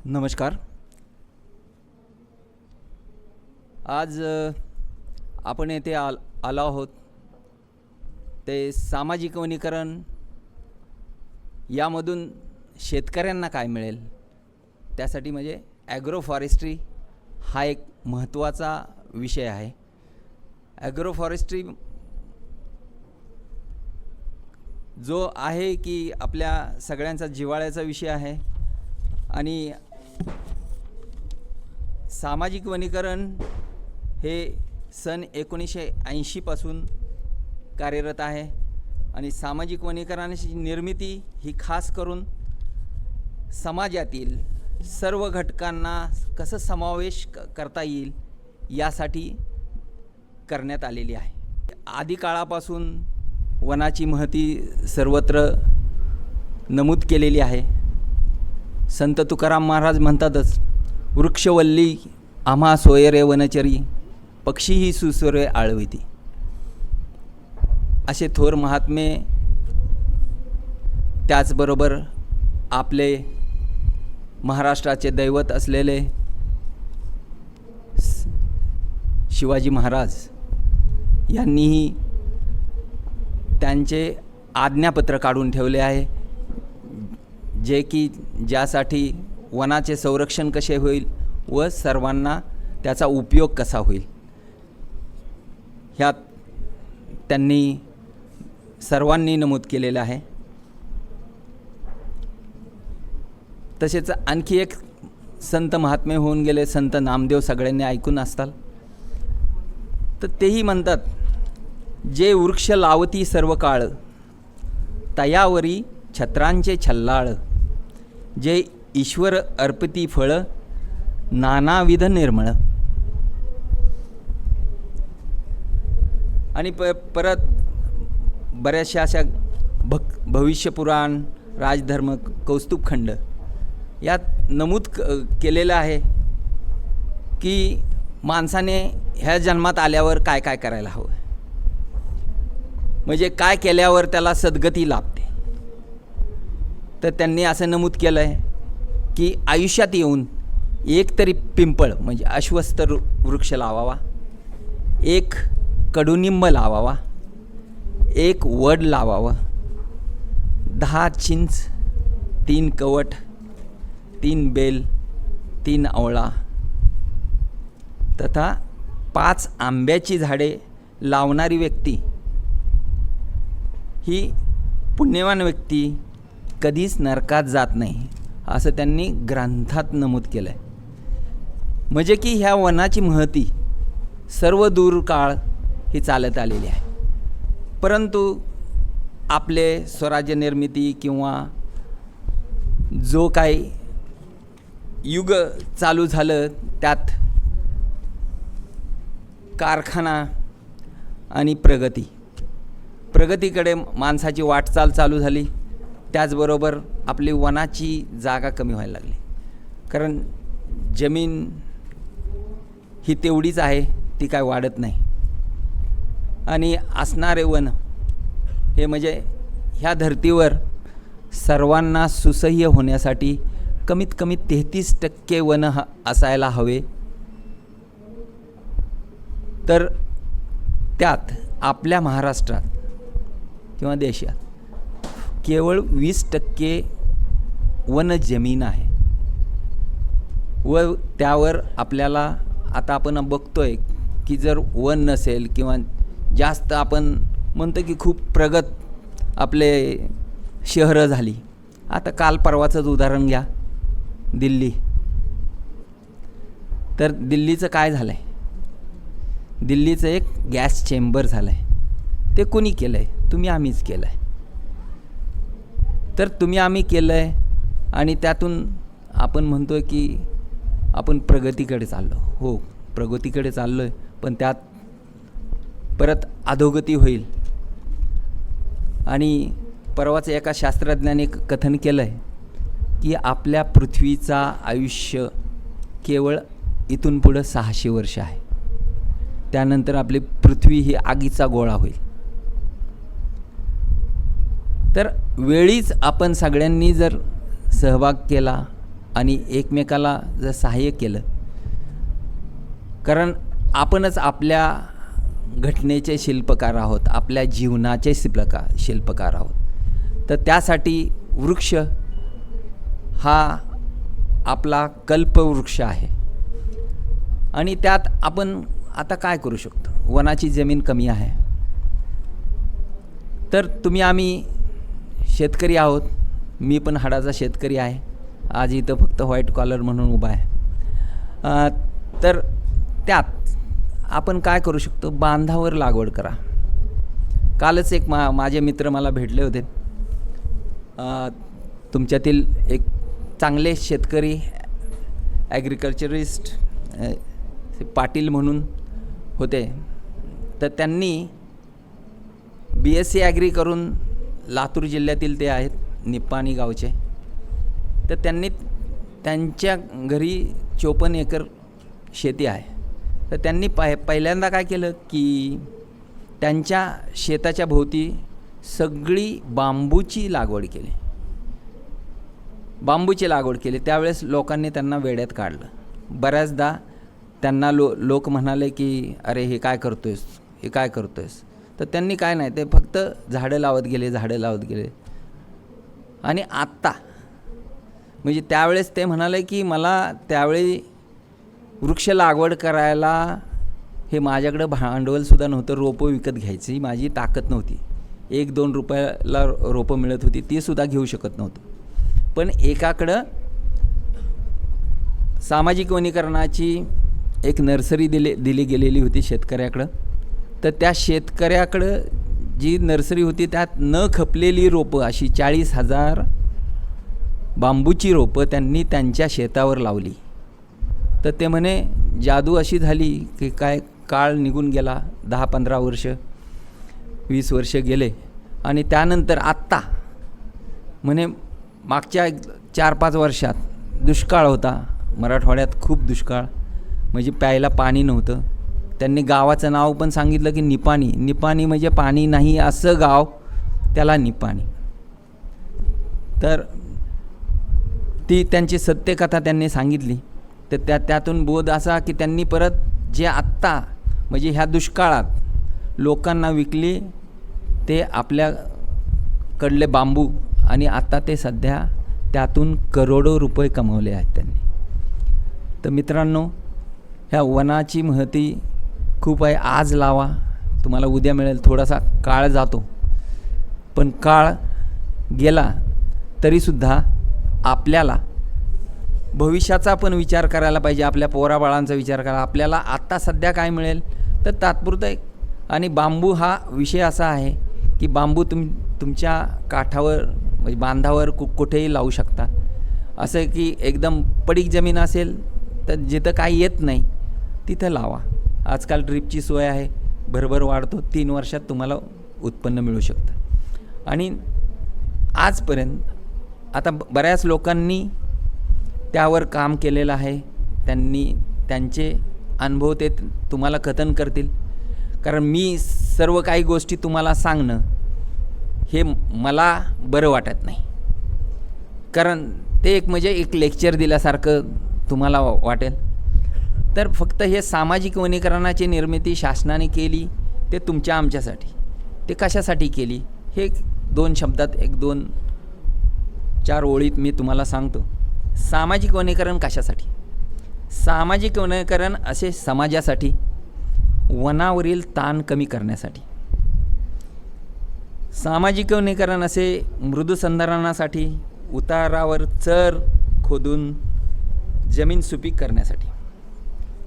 नमस्कार. आज आपण येथे आलो आहोत ते सामाजिक वनीकरण यामधून शेतकऱ्यांना काय मिळेल त्यासाठी म्हणजे ॲग्रो फॉरेस्ट्री हा एक महत्त्वाचा विषय आहे. ॲग्रो फॉरेस्ट्री जो आहे की आपल्या सगळ्यांचा जिव्हाळ्याचा विषय आहे आणि सामाजिक वनीकरण हे सन 1980 पासून कार्यरत आहे आणि सामाजिक वनीकरणाची निर्मिती ही खास करून समाजातील सर्व घटकांना कसं समावेश करता येईल यासाठी करण्यात आलेली आहे. आधी काळापासून वनाची महती सर्वत्र नमूद केलेली आहे. संत तुकाराम महाराज म्हणतातच, वृक्षवल्ली आम्हा सोयरे वनचरी, पक्षीही सुस्वरे आळविती. असे थोर महात्मे, त्याचबरोबर आपले महाराष्ट्राचे दैवत असलेले शिवाजी महाराज यांनीही त्यांचे आज्ञापत्र काढून ठेवले आहे, जे की ज्यासाठी वनाचे संरक्षण कसे होईल व सर्वांना त्याचा उपयोग कसा होईल ह्यात त्यांनी सर्वांनी नमूद केलेलं आहे. तसेच आणखी एक संत महात्मे होऊन गेले संत नामदेव, सगळ्यांनी ऐकून असताल. तर तेही म्हणतात, जे वृक्ष लावती सर्व काळ, तयावरी छत्रांचे छल्लाळ, जे ईश्वर अर्पती फळ, नानाविध निर्मळ. आणि परत बऱ्याचशा अशा भविष्यपुराण, राजधर्म, कौस्तुभखंड यात नमूद केलेलं आहे की माणसाने ह्या जन्मात आल्यावर काय काय करायला हवं, म्हणजे काय केल्यावर त्याला सद्गती लाभते. तर त्यांनी असं नमूद केलं आहे की आयुष्यात येऊन एक तरी पिंपळ म्हणजे अश्वस्थ वृक्ष लावावा, एक कडुनिंब लावावा, एक वड लावावं, 10 चिंच, 3 कवट, 3 बेल, 3 आवळा तथा 5 आंब्याची झाडे लावणारी व्यक्ती ही पुण्यवान व्यक्ती कधीच नरकात जात नाही, असं त्यांनी ग्रंथात नमूद केलं आहे. म्हणजे की ह्या वनाची महती सर्व दूर काळ ही चालत आलेली आहे. परंतु आपले स्वराज्य निर्मिती किंवा जो काही युग चालू झालं त्यात कारखाना आणि प्रगतीकडे माणसाची वाटचाल चालू झाली. त्याचबरोबर आपली वनाची जागा कमी व्हायला लागली, कारण जमीन ही तेवढीच आहे, ती काय वाढत नाही. आणि असणारे वन हे म्हणजे ह्या धर्तीवर सर्वांना सुसह्य होण्यासाठी कमीत कमी 33% वन असायला हवे. तर त्यात आपल्या महाराष्ट्रात किंवा देशात केवळ 20% वन जमीन आहे व त्यावर आपल्याला आता आपण बघतोय की जर वन नसेल किंवा जास्त आपण म्हणतो की खूप प्रगत आपले शहरं झाली. आता काल परवाचंच उदाहरण घ्या, दिल्ली. तर दिल्लीचं काय झालं आहे, दिल्लीचं एक गॅस चेंबर झालं आहे. ते कोणी केलं आहे? तुम्ही आम्हीच केलं आहे. तर तुम्ही आम्ही केलं आहे आणि त्यातून आपण म्हणतो आहे की आपण प्रगतीकडे चाललो. हो, प्रगतीकडे चाललो आहे, पण त्यात परत अधोगती होईल. आणि परवाच एका शास्त्रज्ञाने कथन केलं आहे की आपल्या पृथ्वीचा आयुष्य केवळ इथून पुढं 600 वर्ष आहे. त्यानंतर आपली पृथ्वी ही आगीचा गोळा होईल. तर वेळीच आपण सगळ्यांनी जर सहभाग केला आणि एकमेकाला जर सहाय्य केलं, कारण आपणच आपल्या घटनेचे शिल्पकार आहोत, आपल्या जीवनाचे शिल्पकार आहोत. तर त्यासाठी वृक्ष हा आपला कल्पवृक्ष आहे. आणि त्यात आपण आता काय करू शकतो? वनाची जमीन कमी आहे, तर आम्ही शेतकरी आहोत. मी पण हाडाचा शेतकरी आहे. आज इथं फक्त व्हाईट कॉलर म्हणून उभा आहे. तर त्यात आपण काय करू शकतो? बांधावर लागवड करा. कालच एक माझे मित्र मला भेटले होते. तुमच्यातील एक चांगले शेतकरी ॲग्रिकल्चरिस्ट पाटील म्हणून होते. तर त्यांनी BSc ॲग्री करून लातूर जिल्ह्यातील ते आहेत, निपाणी गावचे. तर त्यांनी त्यांच्या घरी 54 एकर शेती आहे. तर त्यांनी पहिल्यांदा काय केलं की त्यांच्या शेताच्या भोवती सगळी बांबूची लागवड केली. त्यावेळेस लोकांनी त्यांना वेड्यात काढलं. बऱ्याचदा त्यांना लोक म्हणाले की अरे हे काय करतोयस. तर त्यांनी काय नाही, ते फक्त झाडं लावत गेले. आणि आत्ता म्हणजे त्यावेळेस ते म्हणाले की मला त्यावेळी वृक्ष लागवड करायला हे माझ्याकडं भांडवलसुद्धा नव्हतं, रोपं विकत घ्यायची माझी ताकद नव्हती. 1-2 रुपयाला रोपं मिळत होती, तीसुद्धा घेऊ शकत नव्हतं. पण एकाकडं सामाजिक वनीकरणाची एक नर्सरी दिली गेलेली होती शेतकऱ्याकडं. तर त्या शेतकऱ्याकडं जी नर्सरी होती त्यात न खपलेली रोपं अशी 40,000 बांबूची रोपं त्यांनी त्यांच्या शेतावर लावली. तर ते म्हणे जादू अशी झाली की काय, काळ निघून गेला, 10-15 वर्ष 20 वर्ष गेले. आणि त्यानंतर आत्ता म्हणे मागच्या 4-5 वर्षात दुष्काळ होता मराठवाड्यात, खूप दुष्काळ, म्हणजे प्यायला पाणी नव्हतं. त्यांनी गावाचं नाव पण सांगितलं की निपाणी म्हणजे पाणी नाही असं गाव, त्याला निपाणी. तर ती त्यांची सत्यकथा त्यांनी सांगितली. तर त्यातून बोध असा की त्यांनी परत जे आत्ता म्हणजे ह्या दुष्काळात लोकांना विकली ते आपल्याकडले बांबू, आणि आता ते सध्या त्यातून करोडो रुपये कमवले आहेत त्यांनी. तर मित्रांनो, ह्या वनाची महती खूप आहे. आज लावा, तुम्हाला उद्या मिळेल. थोडासा काळ जातो, पण काळ गेला तरीसुद्धा आपल्याला भविष्याचा पण विचार करायला पाहिजे, आपल्या पोराबाळांचा विचार करा. आपल्याला आत्ता सध्या काय मिळेल तर तात्पुरतं आहे. आणि बांबू हा विषय असा आहे की बांबू तुमच्या काठावर म्हणजे बांधावर कुठेही लावू शकता. असं की एकदम पडीक जमीन असेल तर जिथं काही येत नाही तिथं लावा. आजकाल ड्रिपची सोय आहे, भरभर वाढतो, 3 वर्षात तुम्हाला उत्पन्न मिळू शकतं. आणि आजपर्यंत आता बऱ्याच लोकांनी त्यावर काम केलेलं आहे. त्यांचे अनुभव ते तुम्हाला कथन करतील. कारण मी सर्व काही गोष्टी तुम्हाला सांगणं हे मला बरं वाटत नाही, कारण ते म्हणजे एक लेक्चर दिल्यासारखं तुम्हाला वाटेल. तर फक्त हे सामाजिक वनीकरणाची निर्मिती शासनाने केली ते तुमच्या आमच्यासाठी. ते कशासाठी केली हे 2 शब्दात 1-2-4 ओळीत मी तुम्हाला सांगतो. सामाजिक वनीकरण कशासाठी? सामाजिक वनीकरण असे समाजासाठी, वनावरील ताण कमी करण्यासाठी. सामाजिक वनीकरण असे मृदुसंधारणासाठी, उतारावर चर खोदून जमीन सुपीक करण्यासाठी.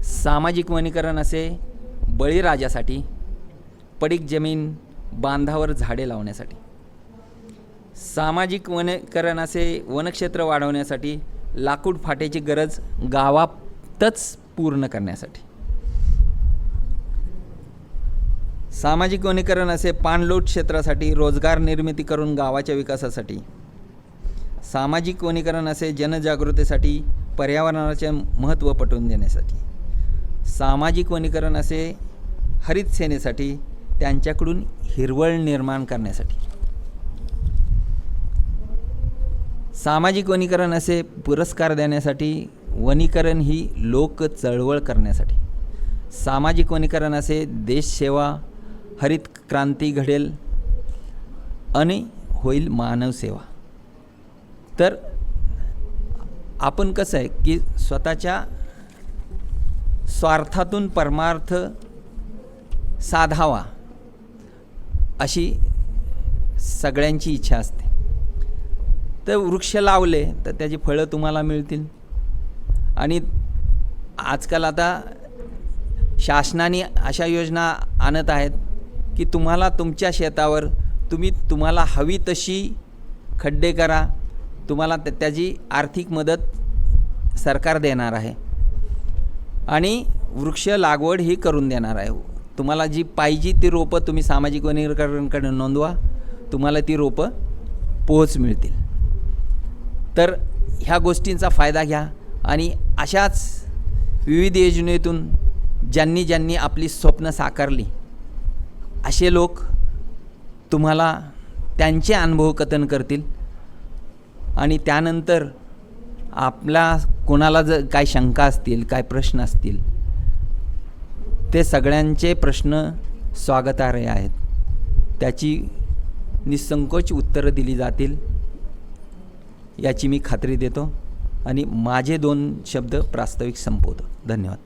सामाजिक वनीकरण असे बळीराजासाठी, पडीक जमीन बांधावर झाडे लावण्यासाठी. सामाजिक वनीकरण असे वनक्षेत्र वाढवण्यासाठी, लाकूड फाट्याची गरज गावातच पूर्ण करण्यासाठी. सामाजिक वनीकरण असे पाणलोट क्षेत्रासाठी, रोजगार निर्मिती करून गावाच्या विकासासाठी. सामाजिक वनीकरण असे जनजागृतीसाठी, पर्यावरणाचे महत्त्व पटवून देण्यासाठी. सामाजिक वनीकरण असे हरित सेनेसाठी, त्यांच्याकडून हिरवळ निर्माण करण्यासाठी. सामाजिक वनीकरण असे पुरस्कार देण्यासाठी, वनीकरण ही लोक चळवळ करण्यासाठी, सामाजिक वनीकरण असे देशसेवा, हरित क्रांती घडेल आणि होईल मानवसेवा. तर आपण कसं आहे की स्वतःच्या स्वार्थातून परमार्थ साधावा अशी सगळ्यांची इच्छा असते. तर वृक्ष लावले तर त्याची फळं तुम्हाला मिळतील. आणि आजकाल आता शासनाने अशा योजना आणत आहेत की तुम्हाला तुमच्या शेतावर तुम्हाला हवी तशी खड्डे करा, तुम्हाला त्याची आर्थिक मदत सरकार देणार आहे आणि वृक्ष लागवड ही करून देणार आहे. तुम्हाला जी पाहिजे ती रोपं तुम्ही सामाजिक वनीकरणकडे नोंदवा, तुम्हाला ती रोपं पोहोच मिळतील. तर ह्या गोष्टींचा फायदा घ्या आणि अशाच विविध योजनेतून ज्यांनी आपली स्वप्न साकारली असे लोक तुम्हाला त्यांचे अनुभव कथन करतील आणि त्यानंतर आपला कोणाला जर काय शंका असतील, काय प्रश्न असतील, ते सगळ्यांचे प्रश्न स्वागतार्ह आहेत. त्याची निसंकोच उत्तरं दिली जातील याची मी खात्री देतो आणि माझे 2 शब्द प्रास्ताविक संपवतो. धन्यवाद.